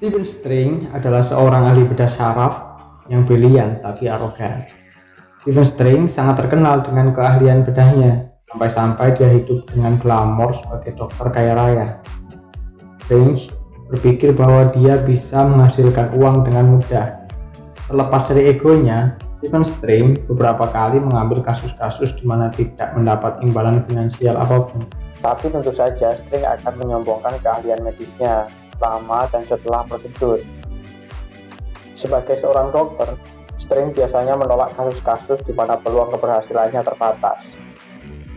Stephen Strange adalah seorang ahli bedah syaraf yang brilian tapi arogan. Stephen Strange sangat terkenal dengan keahlian bedahnya, sampai-sampai dia hidup dengan glamor sebagai dokter kaya raya. Strange berpikir bahwa dia bisa menghasilkan uang dengan mudah. Terlepas dari egonya, Stephen Strange beberapa kali mengambil kasus-kasus di mana tidak mendapat imbalan finansial apapun. Tapi tentu saja Strange akan menyombongkan keahlian medisnya lama dan setelah prosedur. Sebagai seorang dokter, Strange biasanya menolak kasus-kasus di mana peluang keberhasilannya terbatas.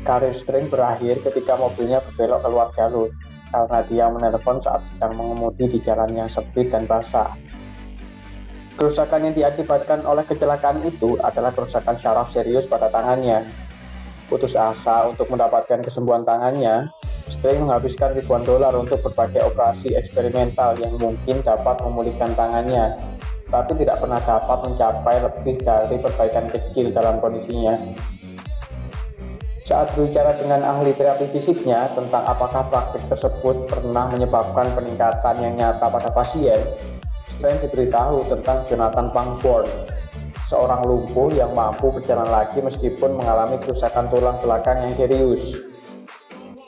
Karir Strange berakhir ketika mobilnya berbelok keluar jalur karena dia menelpon saat sedang mengemudi di jalan yang sepi dan basah. Kerusakan yang diakibatkan oleh kecelakaan itu adalah kerusakan syaraf serius pada tangannya. Putus asa untuk mendapatkan kesembuhan tangannya, Strange menghabiskan ribuan dolar untuk berbagai operasi eksperimental yang mungkin dapat memulihkan tangannya, tapi tidak pernah dapat mencapai lebih dari perbaikan kecil dalam kondisinya. Saat berbicara dengan ahli terapi fisiknya tentang apakah praktik tersebut pernah menyebabkan peningkatan yang nyata pada pasien, Strange diberitahu tentang Jonathan Pangborn, seorang lumpuh yang mampu berjalan lagi meskipun mengalami kerusakan tulang belakang yang serius.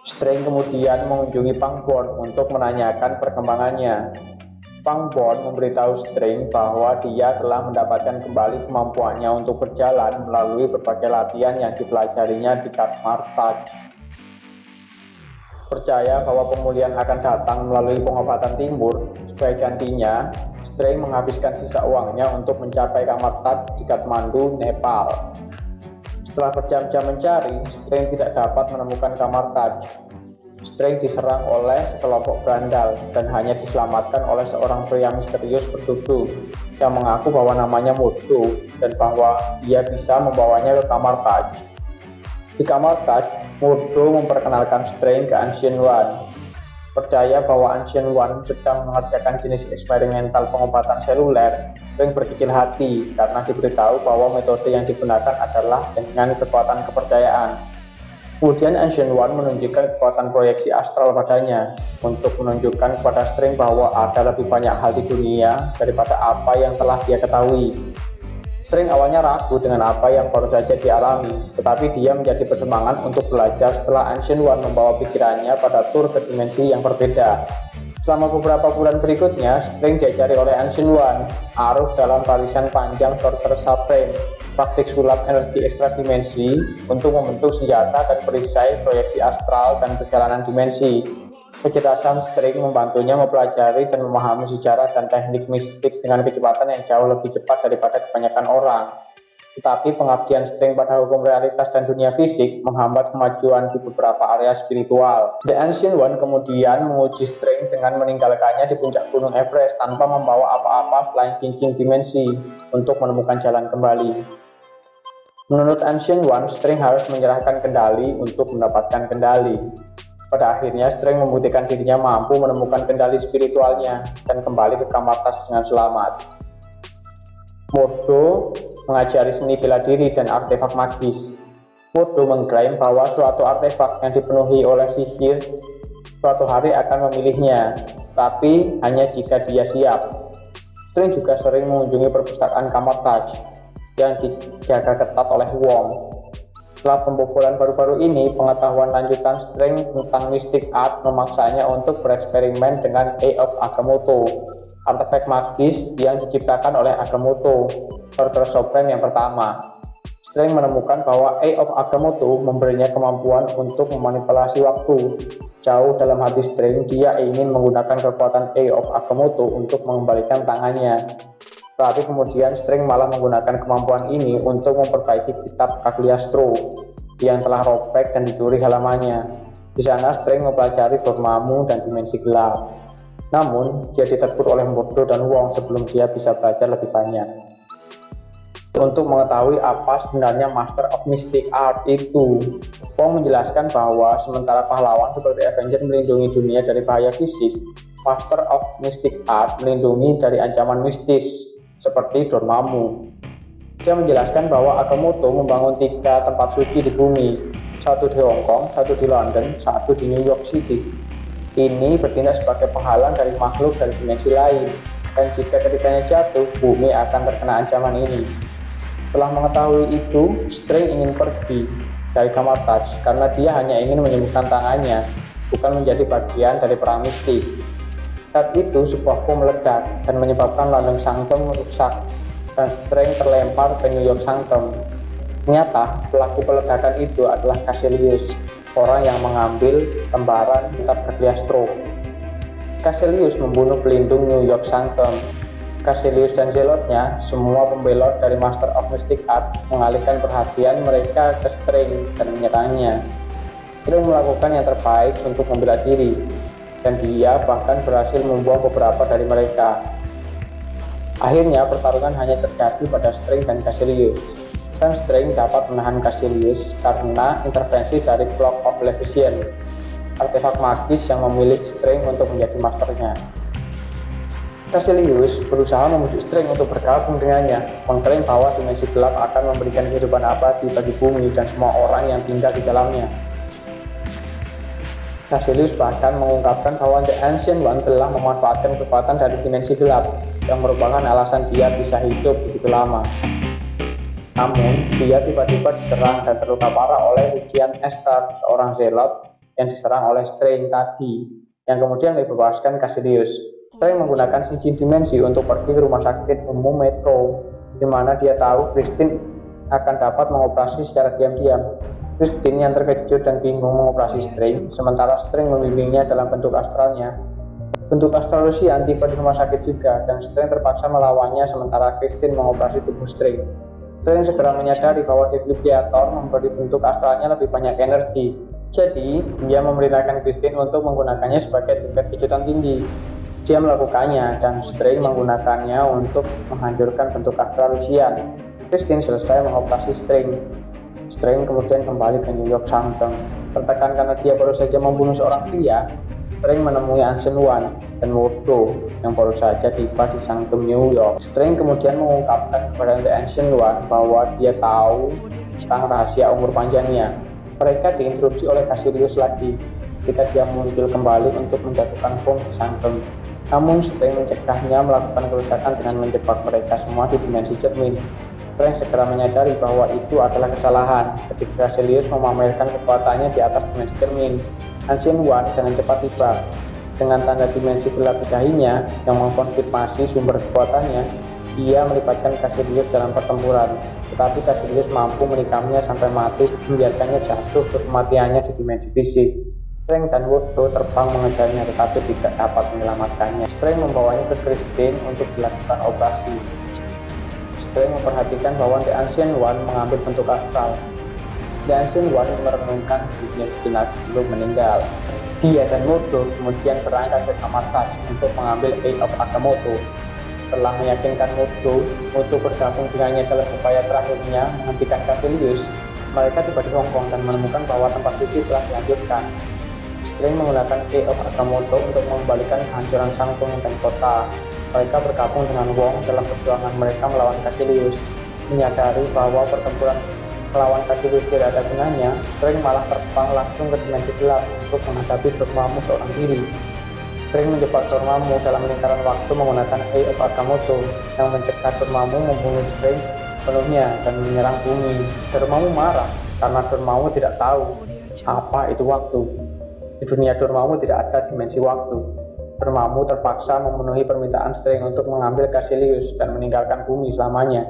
Strange kemudian mengunjungi Pangborn untuk menanyakan perkembangannya. Pangborn memberitahu Strange bahwa dia telah mendapatkan kembali kemampuannya untuk berjalan melalui berbagai latihan yang dipelajarinya di Kamar Taj. Percaya bahwa pemulihan akan datang melalui pengobatan timur, sebagai gantinya, Strange menghabiskan sisa uangnya untuk mencapai Kamar Taj di Kathmandu, Nepal. Setelah berjam-jam mencari, Strange tidak dapat menemukan Kamar Taj. Strange diserang oleh sekelompok berandal dan hanya diselamatkan oleh seorang pria misterius bertubuh yang mengaku bahwa namanya Mordo dan bahwa dia bisa membawanya ke Kamar Taj. Di Kamar Taj, Mordo memperkenalkan Strange ke Ancient One. Percaya bahwa Ancient One sedang mengerjakan jenis eksperimental pengobatan seluler, Strange berkecil hati karena diberitahu bahwa metode yang digunakan adalah dengan kekuatan kepercayaan. Kemudian Ancient One menunjukkan kekuatan proyeksi astral padanya untuk menunjukkan kepada Strange bahwa ada lebih banyak hal di dunia daripada apa yang telah dia ketahui. Strange awalnya ragu dengan apa yang baru saja dialami, tetapi dia menjadi bersemangat untuk belajar setelah Ancient One membawa pikirannya pada tur ke dimensi yang berbeda. Selama beberapa bulan berikutnya, Strange diajari oleh Ancient One arus dalam barisan panjang Sorcerer Supreme, praktik sulap energi ekstra dimensi untuk membentuk senjata dan perisai proyeksi astral dan perjalanan dimensi. Kecerdasan Strange membantunya mempelajari dan memahami sejarah dan teknik mistik dengan kecepatan yang jauh lebih cepat daripada kebanyakan orang. Tetapi pengabdian Strange pada hukum realitas dan dunia fisik menghambat kemajuan di beberapa area spiritual. The Ancient One kemudian menguji Strange dengan meninggalkannya di puncak gunung Everest tanpa membawa apa-apa selain cincin dimensi untuk menemukan jalan kembali. Menurut Ancient One, Strange harus menyerahkan kendali untuk mendapatkan kendali. Pada akhirnya, Strange membuktikan dirinya mampu menemukan kendali spiritualnya dan kembali ke Kamar Taj dengan selamat. Mordo mengajari seni bela diri dan artefak magis. Mordo mengklaim bahwa suatu artefak yang dipenuhi oleh sihir suatu hari akan memilihnya, tapi hanya jika dia siap. Strange juga sering mengunjungi perpustakaan Kamar Taj yang dijaga ketat oleh Wong. Setelah pembobolan baru-baru ini, pengetahuan lanjutan Strange tentang mystic art memaksanya untuk bereksperimen dengan Eye of Agamotto, artefak magis yang diciptakan oleh Agamotto, Sorcerer Supreme yang pertama. Strange menemukan bahwa Eye of Agamotto memberinya kemampuan untuk memanipulasi waktu. Jauh dalam hati Strange, dia ingin menggunakan kekuatan Eye of Agamotto untuk mengembalikan tangannya. Tapi kemudian Strange malah menggunakan kemampuan ini untuk memperbaiki kitab Cagliostro yang telah robek dan dicuri halamannya. Di sana Strange mempelajari Dormammu dan dimensi gelap. Namun, dia ditegur oleh Mordo dan Wong sebelum dia bisa belajar lebih banyak. Untuk mengetahui apa sebenarnya Master of Mystic Art itu, Wong menjelaskan bahwa sementara pahlawan seperti Avenger melindungi dunia dari bahaya fisik, Master of Mystic Art melindungi dari ancaman mistis seperti Dormammu. Dia menjelaskan bahwa Agamotto membangun 3 tempat suci di bumi, satu di Hong Kong, satu di London, satu di New York City. Ini bertindak sebagai penghalang dari makhluk dari dimensi lain, dan jika ketikanya jatuh, bumi akan terkena ancaman ini. Setelah mengetahui itu, Strange ingin pergi dari kamar Touch karena dia hanya ingin menyembuhkan tangannya, bukan menjadi bagian dari perang mistik. Saat itu, sebuah bom meledak dan menyebabkan London Sanctum rusak, dan Strange terlempar ke New York Sanctum. Ternyata, pelaku peledakan itu adalah Caecilius, orang yang mengambil lembaran kitab Cagliostro. Caecilius membunuh pelindung New York Sanctum. Caecilius dan zelotnya, semua pembelot dari Master of Mystic Art, mengalihkan perhatian mereka ke Strange dan menyerangnya. Strange melakukan yang terbaik untuk membela diri, dan dia bahkan berhasil membuang beberapa dari mereka. Akhirnya pertarungan hanya terjadi pada Strange dan Caecilius, dan Strange dapat menahan Caecilius karena intervensi dari Cloak of Leviathan, artefak magis yang memiliki Strange untuk menjadi masternya. Caecilius berusaha membujuk Strange untuk bergabung dengannya, mengklaim bahwa dimensi gelap akan memberikan kehidupan abadi bagi bumi dan semua orang yang tinggal di dalamnya. Caecilius bahkan mengungkapkan bahwa The Ancient One telah memanfaatkan kekuatan dari dimensi gelap, yang merupakan alasan dia bisa hidup begitu lama. Namun, dia tiba-tiba diserang dan terluka parah oleh Lucian Esther, seorang zelot yang diserang oleh Strange tadi, yang kemudian membebaskan Caecilius. Strange menggunakan cincin dimensi untuk pergi ke rumah sakit umum Metro, di mana dia tahu Christine akan dapat mengoperasi secara diam-diam. Christine yang terkejut dan bingung mengoperasi Strange, sementara Strange membimbingnya dalam bentuk astralnya. Bentuk astral Lucian tiba di rumah sakit juga, dan Strange terpaksa melawannya sementara Christine mengoperasi tubuh Strange. Strange segera menyadari bahwa defibrillator memberi bentuk astralnya lebih banyak energi. Jadi, dia memerintahkan Christine untuk menggunakannya sebagai tingkat kejutan tinggi. Dia melakukannya, dan Strange menggunakannya untuk menghancurkan bentuk astral Lucian. Christine selesai mengoperasi Strange. Strange kemudian kembali ke New York Sanctum. Tertekan karena dia baru saja membunuh seorang pria, Strange menemui Ancient One dan Mordo yang baru saja tiba di Sanctum New York. Strange kemudian mengungkapkan kepada The Ancient One bahwa dia tahu tentang rahasia umur panjangnya. Mereka diinterupsi oleh Caecilius lagi ketika dia muncul kembali untuk menjatuhkan bom di Sanctum. Namun Strange mencegahnya melakukan kerusakan dengan menjebak mereka semua di dimensi cermin. Strange segera menyadari bahwa itu adalah kesalahan ketika Caecilius memamerkan kekuatannya di atas dimensi cermin. Ancient One dengan cepat tiba dengan tanda dimensi gelap di dahinya yang mengkonfirmasi sumber kekuatannya. Dia melibatkan Caecilius dalam pertempuran, tetapi Caecilius mampu menikamnya sampai mati, membiarkannya jatuh ke kematiannya di dimensi fisik. Strange dan Mordo terbang mengejarnya tetapi tidak dapat menyelamatkannya. Strange membawanya ke Christine untuk dilakukan operasi. Strange memperhatikan bahwa The Ancient One mengambil bentuk astral. The Ancient One merenungkan hidupnya sejenak sebelum meninggal. Dia dan Mordo kemudian berangkat ke kamar Touch untuk mengambil Eye of Agamotto. Setelah meyakinkan Mordo untuk bergabung dengannya dalam upaya terakhirnya menghentikan Caecilius, mereka tiba di Hong Kong dan menemukan bahwa tempat suci telah dihancurkan. Strange menggunakan Eye of Agamotto untuk mengembalikan kehancuran Sanctum dan kota. Mereka bergabung dengan Wong dalam perjuangan mereka melawan Caecilius. Menyadari bahwa pertempuran melawan Caecilius tidak ada gunanya, Strange malah terbang langsung ke dimensi gelap untuk menghadapi Dormammu seorang diri. Strange menjebak Dormammu dalam lingkaran waktu menggunakan Eye of Agamotto yang mencegah Dormammu membunuh Strange penuhnya dan menyerang bumi. Dormammu marah karena Dormammu tidak tahu apa itu waktu. Di dunia Dormammu tidak ada dimensi waktu. Dormammu terpaksa memenuhi permintaan Strange untuk mengambil Caecilius dan meninggalkan bumi selamanya.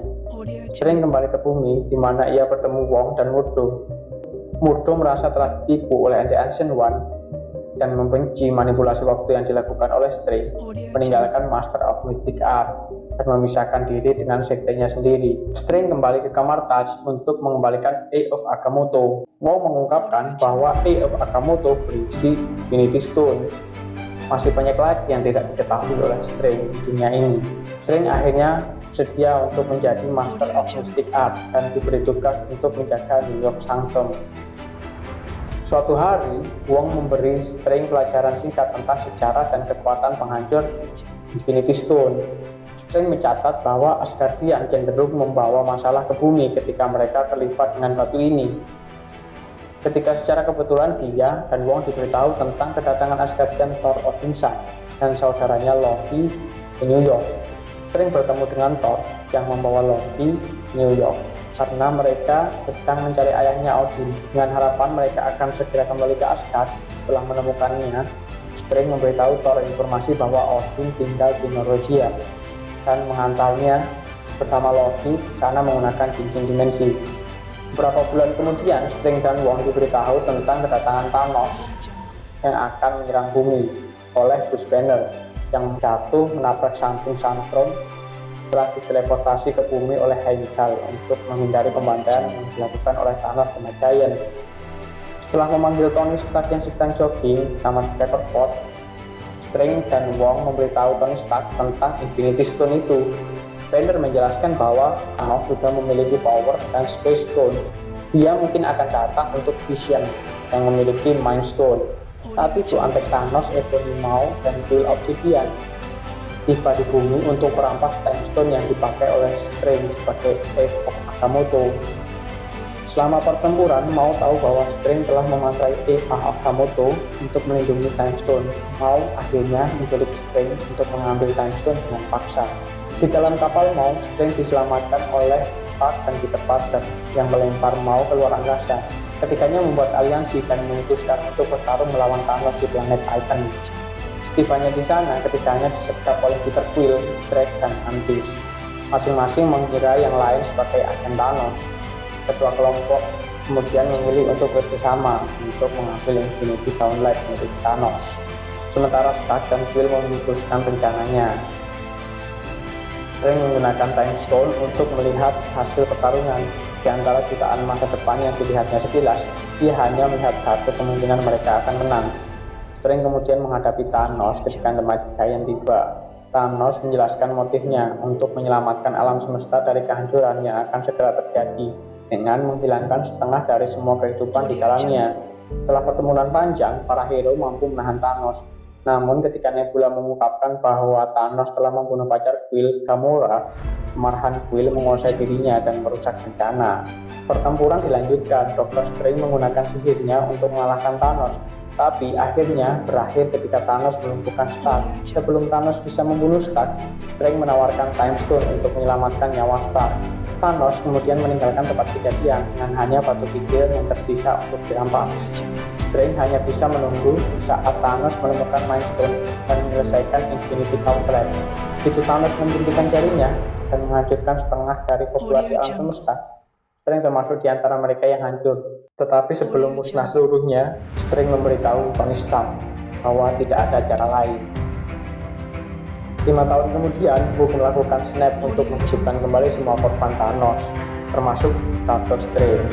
Strange kembali ke bumi, di mana ia bertemu Wong dan Mordo. Mordo merasa telah ditipu oleh The Ancient One dan membenci manipulasi waktu yang dilakukan oleh Strange, meninggalkan Master of Mystic Art dan memisahkan diri dengan sektenya sendiri. Strange kembali ke kamar Touch untuk mengembalikan Eye of Agamotto. Wong mengungkapkan bahwa Eye of Agamotto berisi Infinity Stone. Masih banyak lagi yang tidak diketahui oleh Strange di dunia ini. Strange akhirnya bersedia untuk menjadi Master of Mystic Art dan diberi tugas untuk menjaga New York Sanctum. Suatu hari, Wong memberi Strange pelajaran singkat tentang sejarah dan kekuatan penghancur Infinity Stone. Strange mencatat bahwa Asgardian cenderung membawa masalah ke bumi ketika mereka terlibat dengan batu ini. ketika secara kebetulan dia dan Wong diberitahu tentang kedatangan Asgardian Thor Odinson dan saudaranya Loki ke New York. Strange bertemu dengan Thor yang membawa Loki ke New York karena mereka sedang mencari ayahnya Odin. Dengan harapan mereka akan segera kembali ke Asgard setelah menemukannya, Strange memberitahu Thor informasi bahwa Odin tinggal di Norwegia dan menghantarnya bersama Loki di sana menggunakan cincin dimensi. Beberapa bulan kemudian, Strange dan Wong diberitahu tentang kedatangan Thanos yang akan menyerang bumi oleh Bruce Banner yang jatuh menabrak Sanctum Sanctum setelah diteleportasi ke bumi oleh Heimdall untuk menghindari pembantaian yang dilakukan oleh Thanos dan Giant. Setelah memanggil Tony Stark yang sedang jogging sama Pepperpot, Strange dan Wong memberitahu Tony Stark tentang Infinity Stone itu. Banner menjelaskan bahwa Thanos sudah memiliki power dan Space Stone. Dia mungkin akan datang untuk Vision yang memiliki Mind Stone. Saat itu antek Thanos, Ebony Maw, dan Quill Obsidian tiba di bumi untuk merampas Time Stone yang dipakai oleh Strange sebagai Epoch Agamotto. Selama pertempuran, Maw tahu bahwa Strange telah memantrai Epoch Agamotto untuk melindungi Time Stone. Maw akhirnya menculik Strange untuk mengambil Time Stone dengan paksa. Di dalam kapal Maw, Strange diselamatkan oleh Stark dan Peter Parker yang melempar Maw ke luar angkasa. Ketiganya membuat aliansi dan memutuskan untuk bertarung melawan Thanos di planet Titan. Setibanya di sana, ketiganya disekap oleh Peter Quill, Drake, dan Mantis. Masing-masing mengira yang lain sebagai agen Thanos. Ketua kelompok kemudian memilih untuk bekerjasama untuk mengambil Infinity Gauntlet milik Thanos. Sementara Stark dan Quill memutuskan rencananya. Strange menggunakan Time Stone untuk melihat hasil pertarungan. Di antara jutaan masa depan yang dilihatnya sekilas, dia hanya melihat satu kemungkinan mereka akan menang. Strange kemudian menghadapi Thanos ketika The Mighty Giant tiba. Thanos menjelaskan motifnya untuk menyelamatkan alam semesta dari kehancuran yang akan segera terjadi dengan menghilangkan setengah dari semua kehidupan di dalamnya. Setelah pertempuran panjang, para hero mampu menahan Thanos. Namun ketika Nebula mengungkapkan bahwa Thanos telah membunuh pacar Quill, Gamora, kemarahan Quill menguasai dirinya dan merusak rencana. Pertempuran dilanjutkan. Dr. Strange menggunakan sihirnya untuk mengalahkan Thanos, tapi akhirnya berakhir ketika Thanos melumpuhkan Stark. Sebelum Thanos bisa membunuh Stark, Strange menawarkan Time Stone untuk menyelamatkan nyawa Stark. Thanos kemudian meninggalkan tempat kejadian dengan hanya batu kikil yang tersisa untuk dirampas. Strange hanya bisa menunggu saat Thanos menemukan Mind Stone dan menyelesaikan Infinity Gauntlet. Begitu Thanos menjentikan jarinya dan menghancurkan setengah dari populasi alam semesta, Strange termasuk di antara mereka yang hancur. Tetapi sebelum musnah seluruhnya, Strange memberitahu Tony Stark bahwa tidak ada cara lain. 5 tahun kemudian, Hulk melakukan snap untuk menghidupkan kembali semua korban Thanos, termasuk Dr. Strange.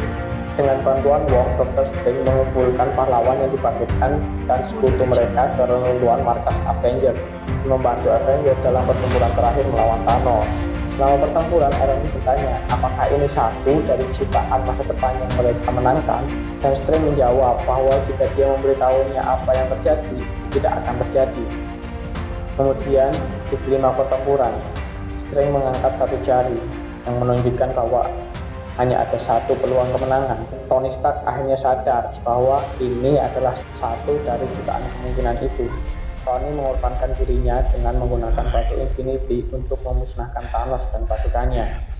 Dengan bantuan Wong, Dr. Strange mengumpulkan pahlawan yang dibangkitkan dan sekutu mereka ke runtuhan markas Avengers, membantu Avengers dalam pertempuran terakhir melawan Thanos. Selama pertempuran, Iron Man bertanya apakah ini satu dari jutaan masa depan yang mereka menangkan, dan Strange menjawab bahwa jika dia memberitahunya apa yang terjadi, tidak akan terjadi. Kemudian, di kelima pertempuran, Strange mengangkat satu jari yang menunjukkan bahwa hanya ada satu peluang kemenangan. Tony Stark akhirnya sadar bahwa ini adalah satu dari jutaan kemungkinan itu. Tony mengorbankan dirinya dengan menggunakan batu Infinity untuk memusnahkan Thanos dan pasukannya.